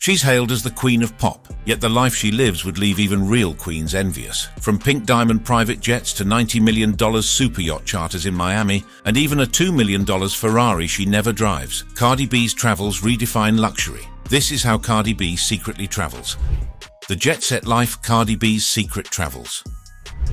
She's hailed as the Queen of Pop, yet the life she lives would leave even real queens envious. From pink diamond private jets to $90 million super yacht charters in Miami, and even a $2 million Ferrari she never drives, Cardi B's travels redefine luxury. This is how Cardi B secretly travels. The jet-set life, Cardi B's secret travels.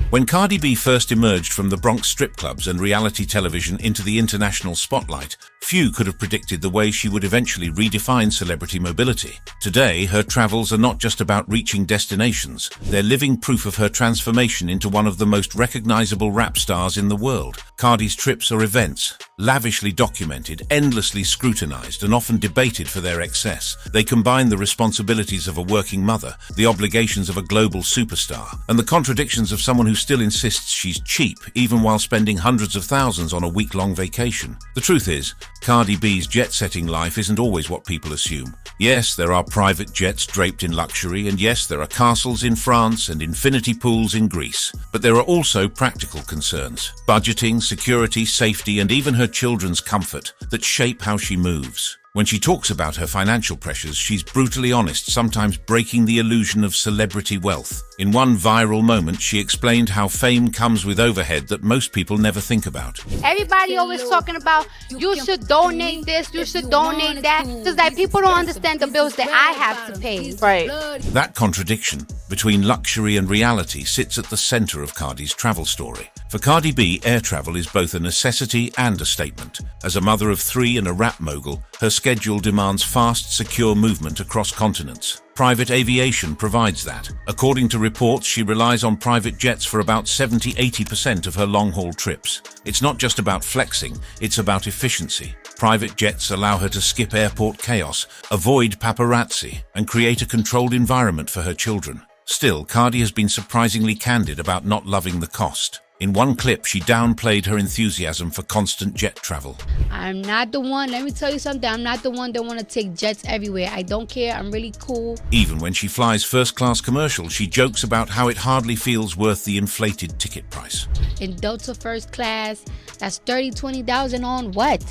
When Cardi B first emerged from the Bronx strip clubs and reality television into the international spotlight, few could have predicted the way she would eventually redefine celebrity mobility. Today, her travels are not just about reaching destinations, they're living proof of her transformation into one of the most recognizable rap stars in the world. Cardi's trips are events, lavishly documented, endlessly scrutinized, and often debated for their excess. They combine the responsibilities of a working mother, the obligations of a global superstar, and the contradictions of someone who still insists she's cheap, even while spending hundreds of thousands on a week-long vacation. The truth is, Cardi B's jet-setting life isn't always what people assume. Yes, there are private jets draped in luxury, and yes, there are castles in France and infinity pools in Greece. But there are also practical concerns: budgeting, security, safety, and even her children's comfort that shape how she moves. When she talks about her financial pressures, she's brutally honest, sometimes breaking the illusion of celebrity wealth. In one viral moment, she explained how fame comes with overhead that most people never think about. Everybody always talking about, you should donate this, you should donate that. It's like people don't understand the bills that I have to pay. Right. That contradiction between luxury and reality sits at the center of Cardi's travel story. For Cardi B, air travel is both a necessity and a statement. As a mother of three and a rap mogul, her schedule demands fast, secure movement across continents. Private aviation provides that. According to reports, she relies on private jets for about 70–80% of her long-haul trips. It's not just about flexing, it's about efficiency. Private jets allow her to skip airport chaos, avoid paparazzi, and create a controlled environment for her children. Still, Cardi has been surprisingly candid about not loving the cost. In one clip, she downplayed her enthusiasm for constant jet travel. I'm not the one, let me tell you something, I'm not the one that want to take jets everywhere. I don't care, I'm really cool. Even when she flies first-class commercial, she jokes about how it hardly feels worth the inflated ticket price. In Delta first class, that's $20,000 on what?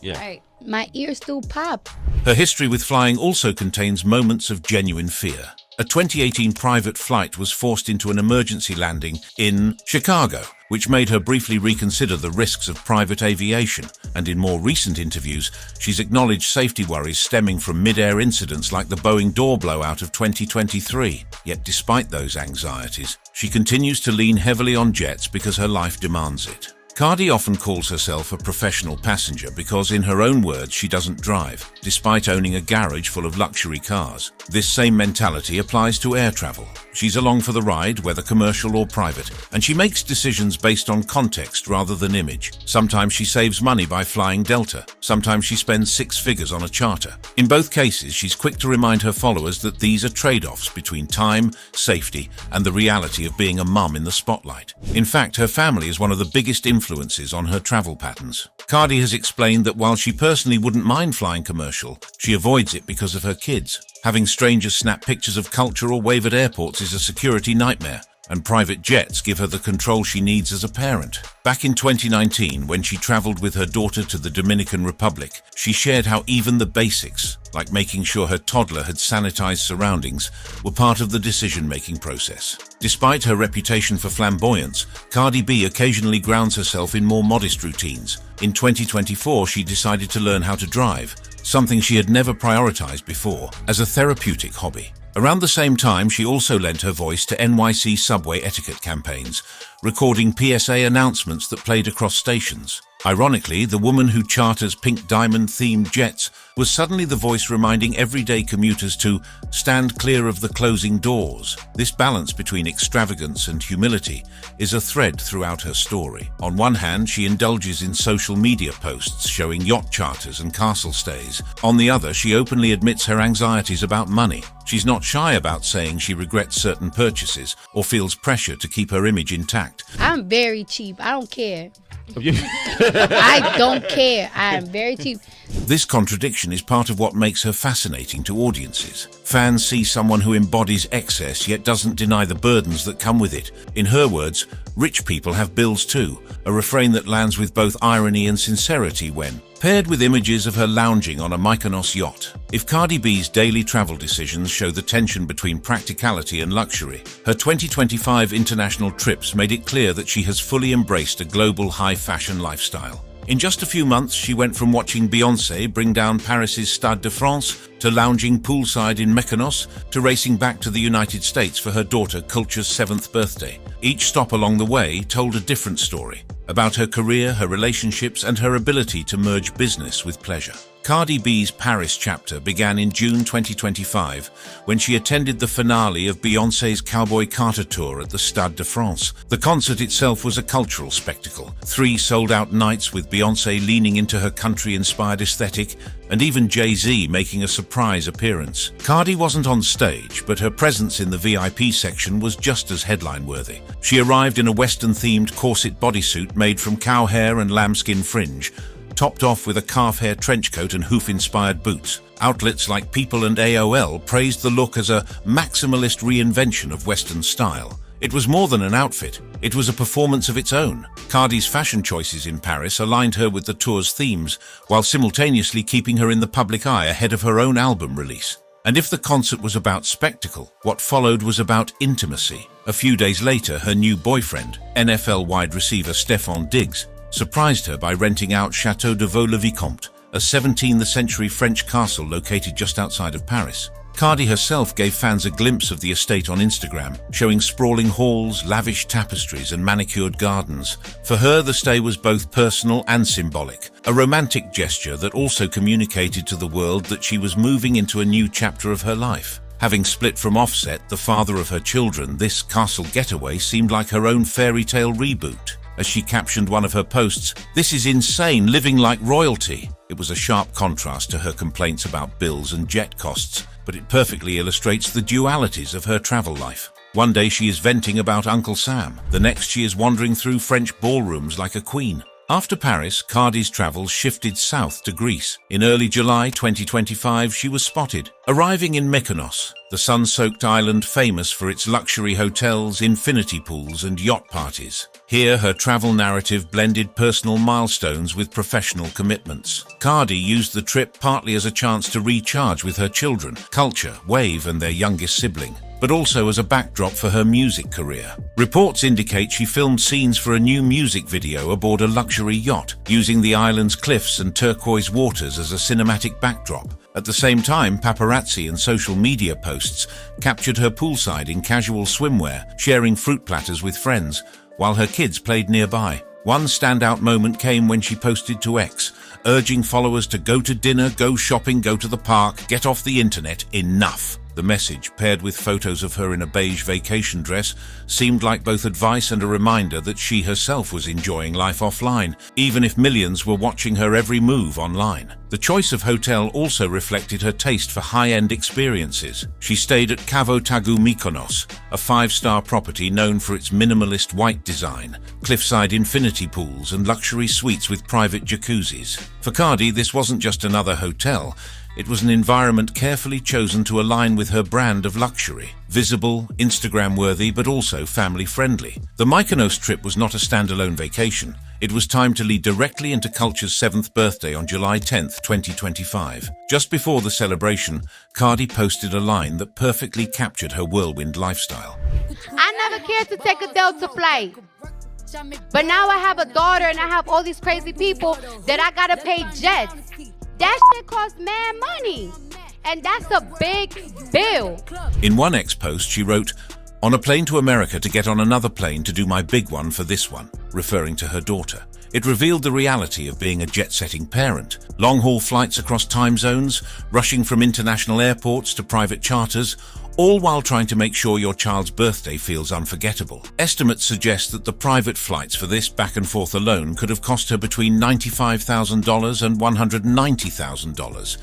Yeah. Right. My ears still pop. Her history with flying also contains moments of genuine fear. A 2018 private flight was forced into an emergency landing in Chicago, which made her briefly reconsider the risks of private aviation, and in more recent interviews, she's acknowledged safety worries stemming from mid-air incidents like the Boeing door blowout of 2023. Yet despite those anxieties, she continues to lean heavily on jets because her life demands it. Cardi often calls herself a professional passenger because, in her own words, she doesn't drive, despite owning a garage full of luxury cars. This same mentality applies to air travel. She's along for the ride, whether commercial or private, and she makes decisions based on context rather than image. Sometimes she saves money by flying Delta. Sometimes she spends six figures on a charter. In both cases, she's quick to remind her followers that these are trade-offs between time, safety, and the reality of being a mum in the spotlight. In fact, her family is one of the biggest influences on her travel patterns. Cardi has explained that while she personally wouldn't mind flying commercial, she avoids it because of her kids. Having strangers snap pictures of culture or wave at airports is a security nightmare, and private jets give her the control she needs as a parent. Back in 2019, when she traveled with her daughter to the Dominican Republic, she shared how even the basics, like making sure her toddler had sanitized surroundings, were part of the decision-making process. Despite her reputation for flamboyance, Cardi B occasionally grounds herself in more modest routines. In 2024, she decided to learn how to drive, something she had never prioritized before, as a therapeutic hobby. Around the same time, she also lent her voice to NYC subway etiquette campaigns, recording PSA announcements that played across stations. Ironically, the woman who charters pink diamond-themed jets was suddenly the voice reminding everyday commuters to stand clear of the closing doors. This balance between extravagance and humility is a thread throughout her story. On one hand, she indulges in social media posts showing yacht charters and castle stays. On the other, she openly admits her anxieties about money. She's not shy about saying she regrets certain purchases or feels pressure to keep her image intact. I'm very cheap. I don't care. I don't care. I am very cheap. This contradiction is part of what makes her fascinating to audiences. Fans see someone who embodies excess yet doesn't deny the burdens that come with it. In her words, Rich people have bills too, a refrain that lands with both irony and sincerity when paired with images of her lounging on a Mykonos yacht. If Cardi B's daily travel decisions show the tension between practicality and luxury, her 2025 international trips made it clear that she has fully embraced a global high-fashion lifestyle. In just a few months, she went from watching Beyoncé bring down Paris's Stade de France to lounging poolside in Mykonos to racing back to the United States for her daughter Kulture's 7th birthday. Each stop along the way told a different story about her career, her relationships, and her ability to merge business with pleasure. Cardi B's Paris chapter began in June 2025 when she attended the finale of Beyoncé's Cowboy Carter tour at the Stade de France. The concert itself was a cultural spectacle. 3 sold-out nights with Beyoncé leaning into her country-inspired aesthetic and even Jay-Z making a surprise appearance. Cardi wasn't on stage, but her presence in the VIP section was just as headline-worthy. She arrived in a Western-themed corset bodysuit made from cow hair and lambskin fringe, topped off with a calf hair trench coat and hoof-inspired boots. Outlets like People and AOL praised the look as a maximalist reinvention of Western style. It was more than an outfit, it was a performance of its own. Cardi's fashion choices in Paris aligned her with the tour's themes, while simultaneously keeping her in the public eye ahead of her own album release. And if the concert was about spectacle, what followed was about intimacy. A few days later, her new boyfriend, NFL wide receiver Stephon Diggs, surprised her by renting out Château de Vaux-le-Vicomte, a 17th-century French castle located just outside of Paris. Cardi herself gave fans a glimpse of the estate on Instagram, showing sprawling halls, lavish tapestries, and manicured gardens. For her, the stay was both personal and symbolic, a romantic gesture that also communicated to the world that she was moving into a new chapter of her life. Having split from Offset, the father of her children, this castle getaway seemed like her own fairy tale reboot. As she captioned one of her posts, "This is insane, living like royalty." It was a sharp contrast to her complaints about bills and jet costs, but it perfectly illustrates the dualities of her travel life. One day she is venting about Uncle Sam, the next she is wandering through French ballrooms like a queen. After Paris, Cardi's travels shifted south to Greece. In early July 2025, she was spotted, arriving in Mykonos, the sun-soaked island famous for its luxury hotels, infinity pools, and yacht parties. Here, her travel narrative blended personal milestones with professional commitments. Cardi used the trip partly as a chance to recharge with her children, Culture, Wave, and their youngest sibling, but also as a backdrop for her music career. Reports indicate she filmed scenes for a new music video aboard a luxury yacht, using the island's cliffs and turquoise waters as a cinematic backdrop. At the same time, paparazzi and social media posts captured her poolside in casual swimwear, sharing fruit platters with friends, while her kids played nearby. One standout moment came when she posted to X, urging followers to go to dinner, go shopping, go to the park, get off the internet, enough. The message, paired with photos of her in a beige vacation dress, seemed like both advice and a reminder that she herself was enjoying life offline, even if millions were watching her every move online. The choice of hotel also reflected her taste for high-end experiences. She stayed at Kavo Tagu Mykonos, a 5-star property known for its minimalist white design, cliffside infinity pools, and luxury suites with private jacuzzis. For Cardi, this wasn't just another hotel. It was an environment carefully chosen to align with her brand of luxury. Visible, Instagram-worthy, but also family-friendly. The Mykonos trip was not a standalone vacation. It was time to lead directly into Culture's 7th birthday on July 10, 2025. Just before the celebration, Cardi posted a line that perfectly captured her whirlwind lifestyle. I never cared to take a Delta flight. But now I have a daughter and I have all these crazy people that I gotta pay jets. That shit costs mad money. And that's a big bill. In one X post, she wrote, "On a plane to America to get on another plane to do my big one for this one," referring to her daughter. It revealed the reality of being a jet-setting parent. Long-haul flights across time zones, rushing from international airports to private charters, all while trying to make sure your child's birthday feels unforgettable. Estimates suggest that the private flights for this back and forth alone could have cost her between $95,000 and $190,000,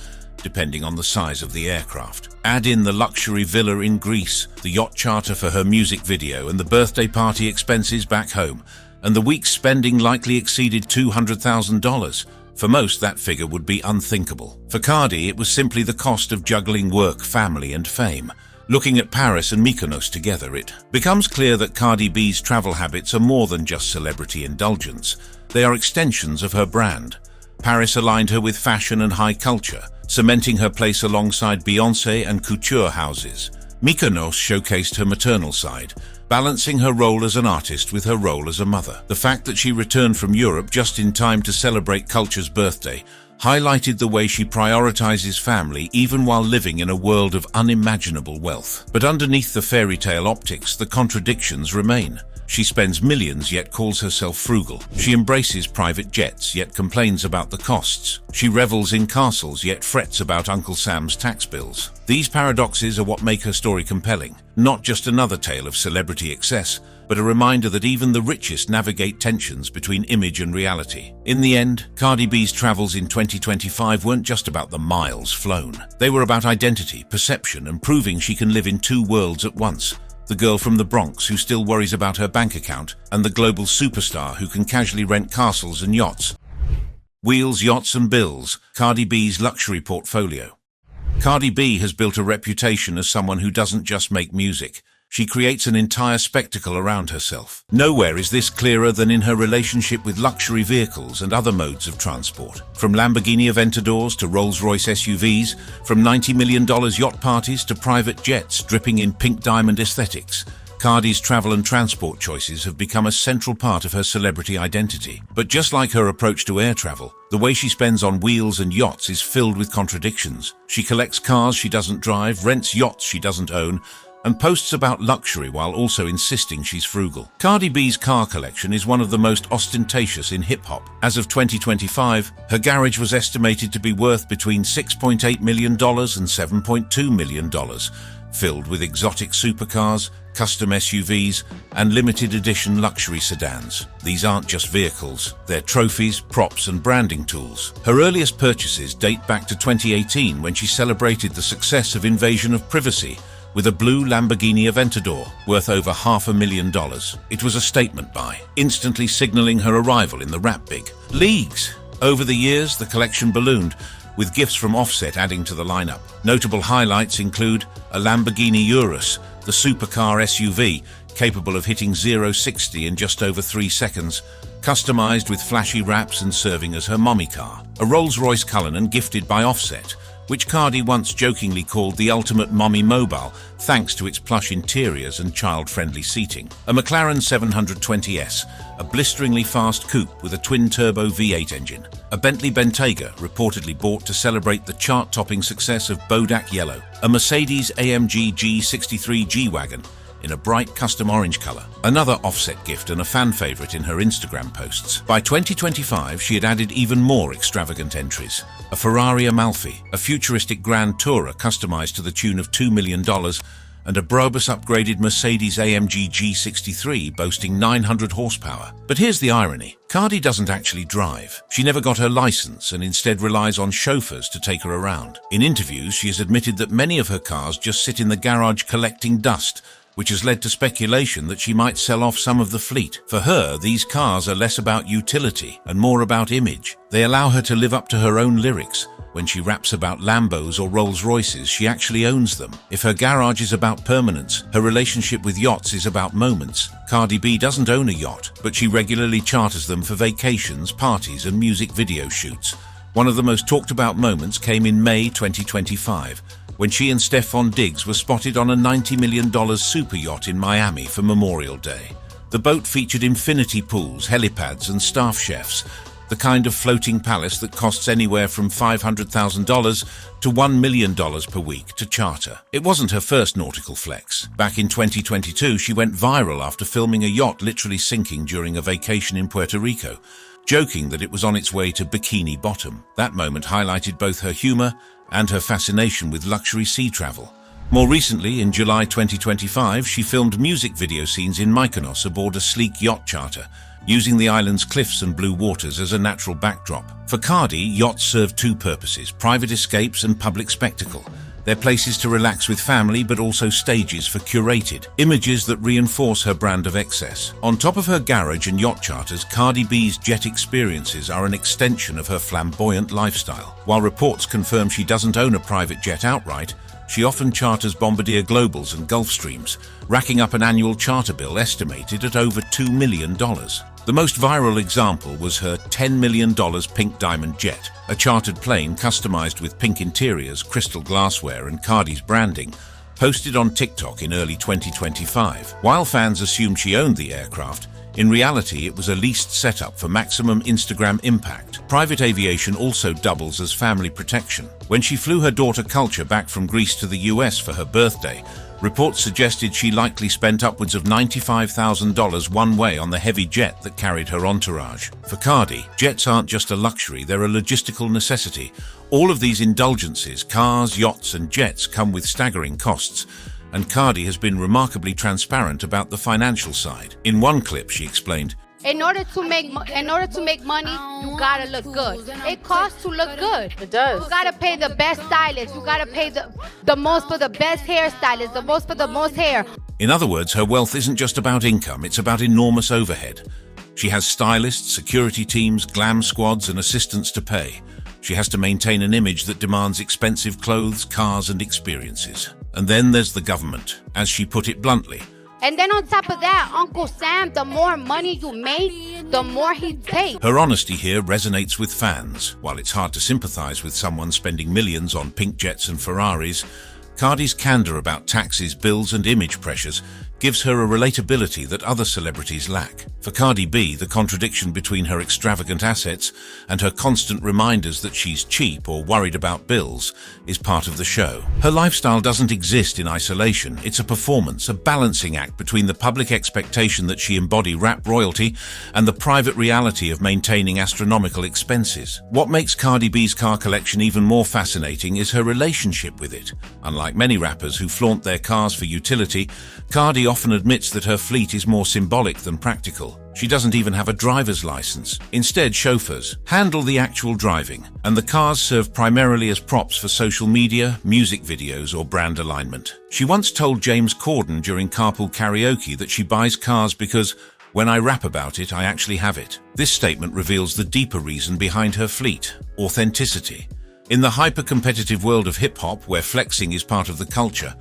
depending on the size of the aircraft. Add in the luxury villa in Greece, the yacht charter for her music video, and the birthday party expenses back home, and the week's spending likely exceeded $200,000. For most, that figure would be unthinkable. For Cardi, it was simply the cost of juggling work, family, and fame. Looking at Paris and Mykonos together, it becomes clear that Cardi B's travel habits are more than just celebrity indulgence. They are extensions of her brand. Paris aligned her with fashion and high culture, cementing her place alongside Beyoncé and couture houses. Mykonos showcased her maternal side, balancing her role as an artist with her role as a mother. The fact that she returned from Europe just in time to celebrate culture's birthday highlighted the way she prioritizes family even while living in a world of unimaginable wealth. But underneath the fairy tale optics, the contradictions remain. She spends millions yet calls herself frugal. She embraces private jets yet complains about the costs. She revels in castles yet frets about Uncle Sam's tax bills. These paradoxes are what make her story compelling. Not just another tale of celebrity excess, but a reminder that even the richest navigate tensions between image and reality. In the end, Cardi B's travels in 2025 weren't just about the miles flown. They were about identity, perception, and proving she can live in two worlds at once. The girl from the Bronx who still worries about her bank account, and the global superstar who can casually rent castles and yachts. Wheels, yachts, and bills, Cardi B's luxury portfolio. Cardi B has built a reputation as someone who doesn't just make music. She creates an entire spectacle around herself. Nowhere is this clearer than in her relationship with luxury vehicles and other modes of transport. From Lamborghini Aventadors to Rolls-Royce SUVs, from $90 million yacht parties to private jets dripping in pink diamond aesthetics, Cardi's travel and transport choices have become a central part of her celebrity identity. But just like her approach to air travel, the way she spends on wheels and yachts is filled with contradictions. She collects cars she doesn't drive, rents yachts she doesn't own, and posts about luxury while also insisting she's frugal. Cardi B's car collection is one of the most ostentatious in hip-hop. As of 2025, her garage was estimated to be worth between $6.8 million and $7.2 million, filled with exotic supercars, custom SUVs, and limited edition luxury sedans. These aren't just vehicles, they're trophies, props, and branding tools. Her earliest purchases date back to 2018 when she celebrated the success of Invasion of Privacy with a blue Lamborghini Aventador worth over $500,000. It was a statement buy, instantly signaling her arrival in the rap big leagues. Over the years, the collection ballooned, with gifts from Offset adding to the lineup. Notable highlights include a Lamborghini Urus, the supercar SUV, capable of hitting 0-60 in just over 3 seconds, customized with flashy wraps and serving as her mommy car. A Rolls-Royce Cullinan gifted by Offset, which Cardi once jokingly called the ultimate mommy mobile, thanks to its plush interiors and child-friendly seating. A McLaren 720S, a blisteringly fast coupe with a twin-turbo V8 engine. A Bentley Bentayga, reportedly bought to celebrate the chart-topping success of Bodak Yellow. A Mercedes AMG G63 G-Wagon, in a bright custom orange color. Another Offset gift and a fan favorite in her Instagram posts. By 2025, she had added even more extravagant entries. A Ferrari Amalfi, a futuristic Grand Tourer customized to the tune of $2 million, and a Brabus upgraded Mercedes AMG G63 boasting 900 horsepower. But here's the irony. Cardi doesn't actually drive. She never got her license and instead relies on chauffeurs to take her around. In interviews, she has admitted that many of her cars just sit in the garage collecting dust, which has led to speculation that she might sell off some of the fleet. For her, these cars are less about utility and more about image. They allow her to live up to her own lyrics. When she raps about Lambos or Rolls-Royces, she actually owns them. If her garage is about permanence, her relationship with yachts is about moments. Cardi B doesn't own a yacht, but she regularly charters them for vacations, parties, and music video shoots. One of the most talked about moments came in May 2025, when she and Stefon Diggs were spotted on a $90 million super yacht in Miami for Memorial Day. The boat featured infinity pools, helipads, and staff chefs, the kind of floating palace that costs anywhere from $500,000 to $1 million per week to charter. It wasn't her first nautical flex. Back in 2022, she went viral after filming a yacht literally sinking during a vacation in Puerto Rico, joking that it was on its way to Bikini Bottom. That moment highlighted both her humor and her fascination with luxury sea travel. More recently, in July 2025, she filmed music video scenes in Mykonos aboard a sleek yacht charter, using the island's cliffs and blue waters as a natural backdrop. For Cardi, yachts serve two purposes: private escapes and public spectacle. They're places to relax with family, but also stages for curated images that reinforce her brand of excess. On top of her garage and yacht charters, Cardi B's jet experiences are an extension of her flamboyant lifestyle. While reports confirm she doesn't own a private jet outright, She often charters Bombardier Globals and Gulfstreams, racking up an annual charter bill estimated at over $2 million. The most viral example was her $10 million pink diamond jet, a chartered plane customized with pink interiors, crystal glassware, and Cardi's branding, posted on TikTok in early 2025. While fans assumed she owned the aircraft, in reality, it was a leased setup for maximum Instagram impact. Private aviation also doubles as family protection. When she flew her daughter Culture back from Greece to the US for her birthday, reports suggested she likely spent upwards of $95,000 one way on the heavy jet that carried her entourage. For Cardi, jets aren't just a luxury, they're a logistical necessity. All of these indulgences, cars, yachts, and jets, come with staggering costs, and Cardi has been remarkably transparent about the financial side. In one clip, she explained, In order to make money, you gotta look good. It costs to look good. It does. You gotta pay the best stylist. You gotta pay the most for the best hairstylist, the most for the most hair. In other words, her wealth isn't just about income, it's about enormous overhead. She has stylists, security teams, glam squads, and assistants to pay. She has to maintain an image that demands expensive clothes, cars, and experiences. And then there's the government, as she put it bluntly. And then on top of that, Uncle Sam, the more money you make, the more he takes. Her honesty here resonates with fans. While it's hard to sympathize with someone spending millions on pink jets and Ferraris, Cardi's candor about taxes, bills, and image pressures gives her a relatability that other celebrities lack. For Cardi B, the contradiction between her extravagant assets and her constant reminders that she's cheap or worried about bills is part of the show. Her lifestyle doesn't exist in isolation. It's a performance, a balancing act between the public expectation that she embody rap royalty and the private reality of maintaining astronomical expenses. What makes Cardi B's car collection even more fascinating is her relationship with it. Unlike many rappers who flaunt their cars for utility, Cardi often admits that her fleet is more symbolic than practical. She doesn't even have a driver's license. Instead, chauffeurs handle the actual driving, and the cars serve primarily as props for social media, music videos, or brand alignment. She once told James Corden during Carpool Karaoke that she buys cars because, when I rap about it, I actually have it. This statement reveals the deeper reason behind her fleet: authenticity. In the hyper-competitive world of hip-hop, where flexing is part of the culture,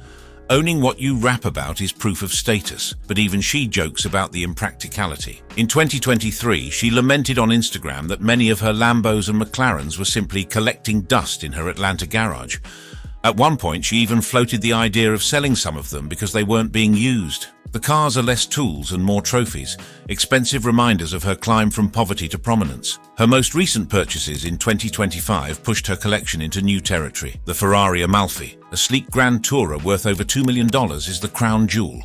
owning what you rap about is proof of status, but even she jokes about the impracticality. In 2023, she lamented on Instagram that many of her Lambos and McLarens were simply collecting dust in her Atlanta garage. At one point, she even floated the idea of selling some of them because they weren't being used. The cars are less tools and more trophies, expensive reminders of her climb from poverty to prominence. Her most recent purchases in 2025 pushed her collection into new territory. The Ferrari Amalfi, a sleek Grand Tourer worth over $2 million, is the crown jewel.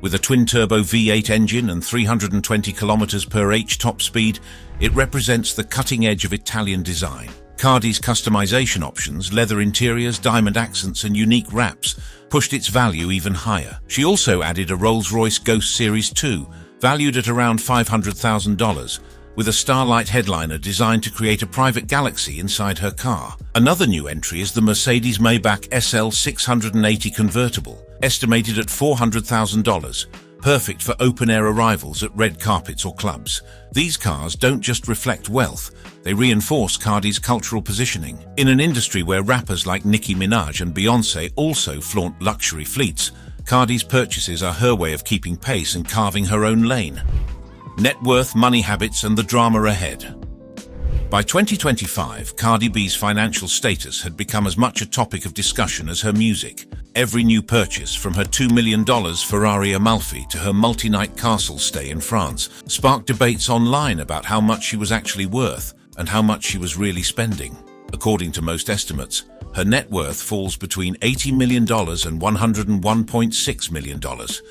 With a twin-turbo V8 engine and 320 km/h top speed, it represents the cutting edge of Italian design. Cardi's customization options, leather interiors, diamond accents, and unique wraps pushed its value even higher. She also added a Rolls-Royce Ghost Series 2, valued at around $500,000, with a Starlight headliner designed to create a private galaxy inside her car. Another new entry is the Mercedes Maybach SL 680 convertible, estimated at $400,000. Perfect for open-air arrivals at red carpets or clubs. These cars don't just reflect wealth, they reinforce Cardi's cultural positioning. In an industry where rappers like Nicki Minaj and Beyoncé also flaunt luxury fleets, Cardi's purchases are her way of keeping pace and carving her own lane. Net worth, money habits, and the drama ahead. By 2025, Cardi B's financial status had become as much a topic of discussion as her music. Every new purchase, from her $2 million Ferrari Amalfi to her multi-night castle stay in France, sparked debates online about how much she was actually worth and how much she was really spending. According to most estimates, her net worth falls between $80 million and $101.6 million,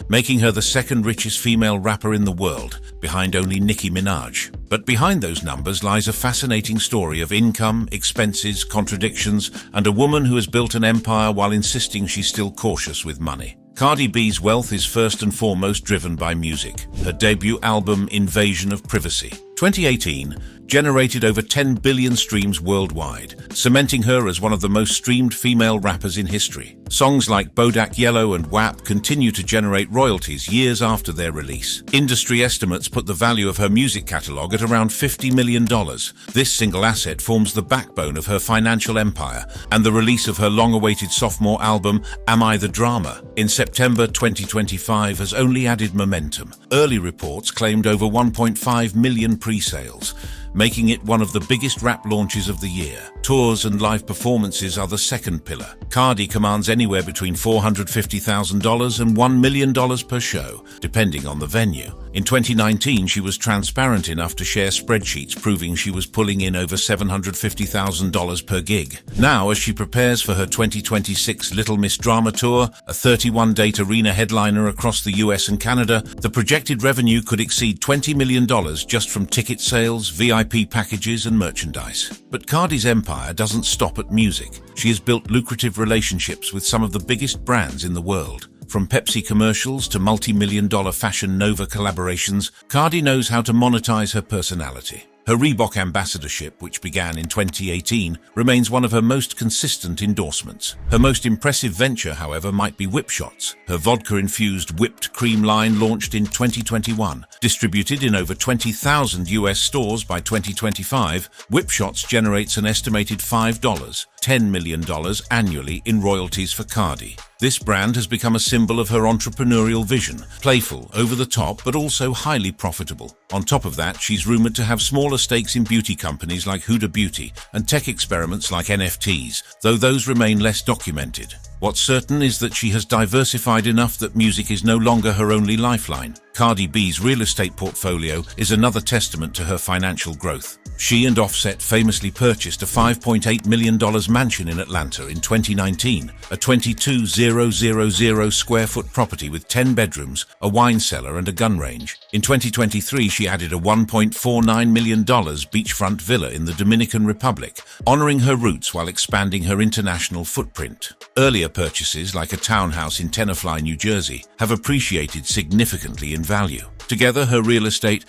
making her the second richest female rapper in the world, behind only Nicki Minaj. But behind those numbers lies a fascinating story of income, expenses, contradictions, and a woman who has built an empire while insisting she's still cautious with money. Cardi B's wealth is first and foremost driven by music. Her debut album, Invasion of Privacy, 2018, generated over 10 billion streams worldwide, cementing her as one of the most streamed female rappers in history. Songs like Bodak Yellow and WAP continue to generate royalties years after their release. Industry estimates put the value of her music catalog at around $50 million. This single asset forms the backbone of her financial empire, and the release of her long-awaited sophomore album, Am I the Drama, in September 2025 has only added momentum. Early reports claimed over 1.5 million pre-sales, making it one of the biggest rap launches of the year. Tours and live performances are the second pillar. Cardi commands anywhere between $450,000 and $1 million per show, depending on the venue. In 2019, she was transparent enough to share spreadsheets proving she was pulling in over $750,000 per gig. Now, as she prepares for her 2026 Little Miss Drama Tour, a 31-date arena headliner across the US and Canada, the projected revenue could exceed $20 million just from ticket sales, VIP packages, and merchandise. But Cardi's empire doesn't stop at music. She has built lucrative relationships with some of the biggest brands in the world. From Pepsi commercials to multi-million-dollar Fashion Nova collaborations, Cardi knows how to monetize her personality. Her Reebok ambassadorship, which began in 2018, remains one of her most consistent endorsements. Her most impressive venture, however, might be Whip Shots. Her vodka-infused whipped cream line launched in 2021. Distributed in over 20,000 US stores by 2025, Whip Shots generates an estimated $10 million annually in royalties for Cardi. This brand has become a symbol of her entrepreneurial vision, playful, over the top, but also highly profitable. On top of that, she's rumored to have smaller stakes in beauty companies like Huda Beauty and tech experiments like NFTs, though those remain less documented. What's certain is that she has diversified enough that music is no longer her only lifeline. Cardi B's real estate portfolio is another testament to her financial growth. She and Offset famously purchased a $5.8 million mansion in Atlanta in 2019, a 22,000 square foot property with 10 bedrooms, a wine cellar, and a gun range. In 2023, she added a $1.49 million beachfront villa in the Dominican Republic, honoring her roots while expanding her international footprint. Earlier purchases, like a townhouse in Tenafly, New Jersey, have appreciated significantly in value. Together, her real estate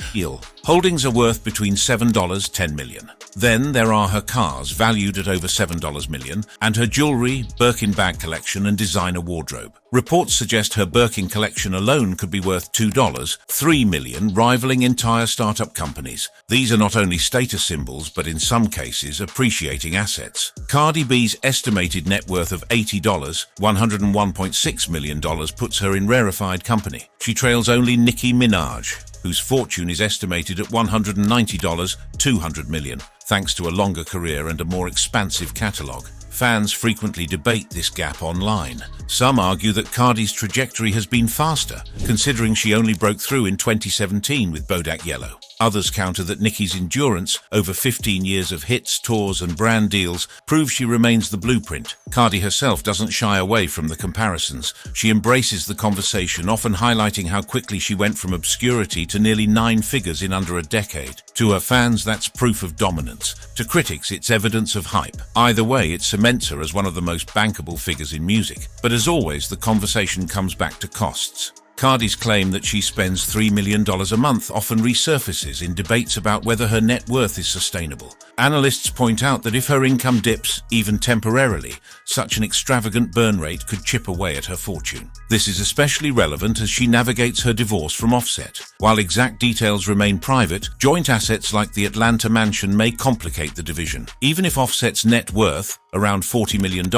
holdings are worth between $7-10 million. Then there are her cars, valued at over $7 million, and her jewelry, Birkin bag collection, and designer wardrobe. Reports suggest her Birkin collection alone could be worth $3 million, rivaling entire startup companies. These are not only status symbols, but in some cases, appreciating assets. Cardi B's estimated net worth of $101.6 million puts her in rarefied company. She trails only Nicki Minaj, whose fortune is estimated at $200 million, thanks to a longer career and a more expansive catalog. Fans frequently debate this gap online. Some argue that Cardi's trajectory has been faster, considering she only broke through in 2017 with Bodak Yellow. Others counter that Nicki's endurance, over 15 years of hits, tours, and brand deals, proves she remains the blueprint. Cardi herself doesn't shy away from the comparisons. She embraces the conversation, often highlighting how quickly she went from obscurity to nearly 9 figures in under a decade. To her fans, that's proof of dominance. To critics, it's evidence of hype. Either way, it cements her as one of the most bankable figures in music. But as always, the conversation comes back to costs. Cardi's claim that she spends $3 million a month often resurfaces in debates about whether her net worth is sustainable. Analysts point out that if her income dips, even temporarily, such an extravagant burn rate could chip away at her fortune. This is especially relevant as she navigates her divorce from Offset. While exact details remain private, joint assets like the Atlanta mansion may complicate the division. Even if Offset's net worth, around $40 million,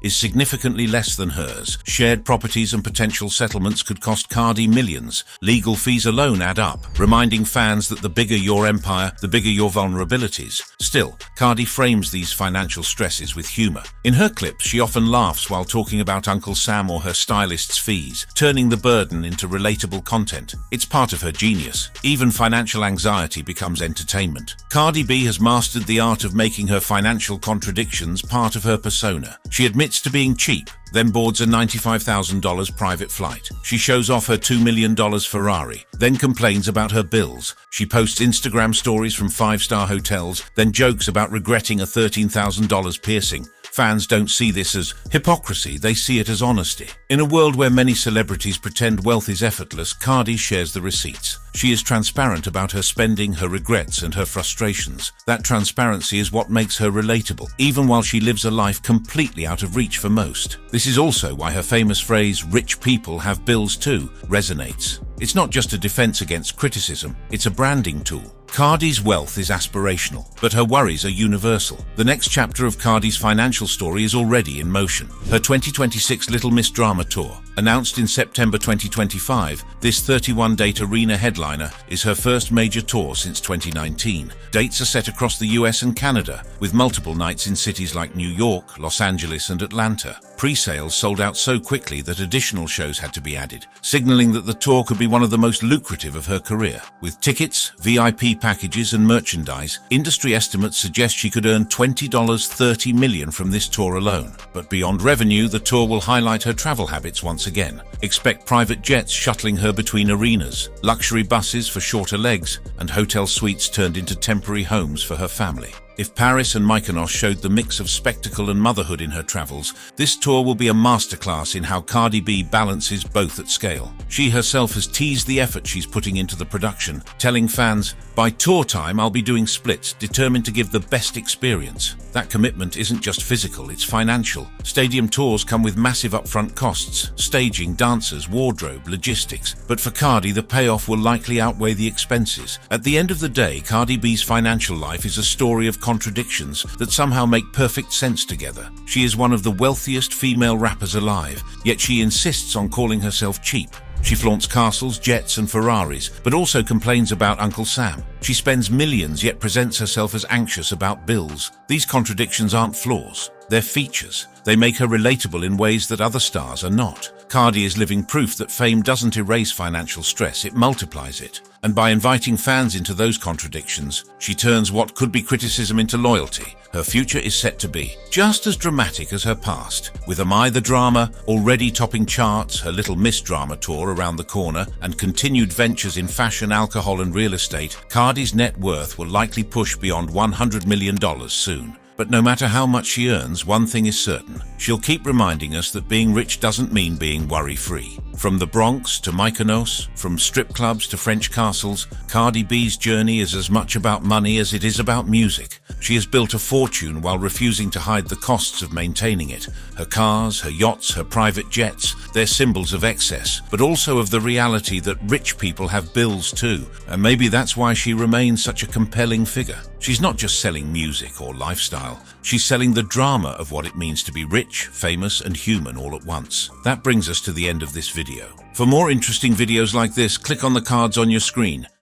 is significantly less than hers, shared properties and potential settlements could cost Cardi millions. Legal fees alone add up, reminding fans that the bigger your empire, the bigger your vulnerabilities. Still, Cardi frames these financial stresses with humor. In her clips, she often laughs while talking about Uncle Sam or her stylist's fees, turning the burden into relatable content. It's part of her genius. Even financial anxiety becomes entertainment. Cardi B has mastered the art of making her financial contradictions part of her persona. She admits to being cheap, then boards a $95,000 private flight. She shows off her $2 million Ferrari, then complains about her bills. She posts Instagram stories from 5-star hotels, then jokes about regretting a $13,000 piercing. Fans don't see this as hypocrisy, they see it as honesty. In a world where many celebrities pretend wealth is effortless, Cardi shares the receipts. She is transparent about her spending, her regrets, and her frustrations. That transparency is what makes her relatable, even while she lives a life completely out of reach for most. This is also why her famous phrase, "rich people have bills too," resonates. It's not just a defense against criticism, it's a branding tool. Cardi's wealth is aspirational, but her worries are universal. The next chapter of Cardi's financial story is already in motion. Her 2026 Little Miss Drama Tour, announced in September 2025, this 31-date arena headliner is her first major tour since 2019. Dates are set across the US and Canada, with multiple nights in cities like New York, Los Angeles, and Atlanta. Pre-sales sold out so quickly that additional shows had to be added, signaling that the tour could be one of the most lucrative of her career. With tickets, VIP packages, and merchandise, industry estimates suggest she could earn $30 million from this tour alone. But beyond revenue, the tour will highlight her travel habits once again. Expect private jets shuttling her between arenas, luxury buses for shorter legs, and hotel suites turned into temporary homes for her family. If Paris and Mykonos showed the mix of spectacle and motherhood in her travels, this tour will be a masterclass in how Cardi B balances both at scale. She herself has teased the effort she's putting into the production, telling fans, "By tour time, I'll be doing splits, determined to give the best experience." That commitment isn't just physical, it's financial. Stadium tours come with massive upfront costs: staging, dancers, wardrobe, logistics. But for Cardi, the payoff will likely outweigh the expenses. At the end of the day, Cardi B's financial life is a story of contradictions that somehow make perfect sense together. She is one of the wealthiest female rappers alive, yet she insists on calling herself cheap. She flaunts castles, jets, and Ferraris, but also complains about Uncle Sam. She spends millions, yet presents herself as anxious about bills. These contradictions aren't flaws, they're features. They make her relatable in ways that other stars are not. Cardi is living proof that fame doesn't erase financial stress, it multiplies it. And by inviting fans into those contradictions, she turns what could be criticism into loyalty. Her future is set to be just as dramatic as her past. With Am I the Drama already topping charts, her Little Miss Drama Tour around the corner, and continued ventures in fashion, alcohol, and real estate, Cardi's net worth will likely push beyond $100 million soon. But no matter how much she earns, one thing is certain. She'll keep reminding us that being rich doesn't mean being worry-free. From the Bronx to Mykonos, from strip clubs to French castles, Cardi B's journey is as much about money as it is about music. She has built a fortune while refusing to hide the costs of maintaining it. Her cars, her yachts, her private jets, they're symbols of excess, but also of the reality that rich people have bills too. And maybe that's why she remains such a compelling figure. She's not just selling music or lifestyle. She's selling the drama of what it means to be rich, famous, and human all at once. That brings us to the end of this video. For more interesting videos like this, click on the cards on your screen.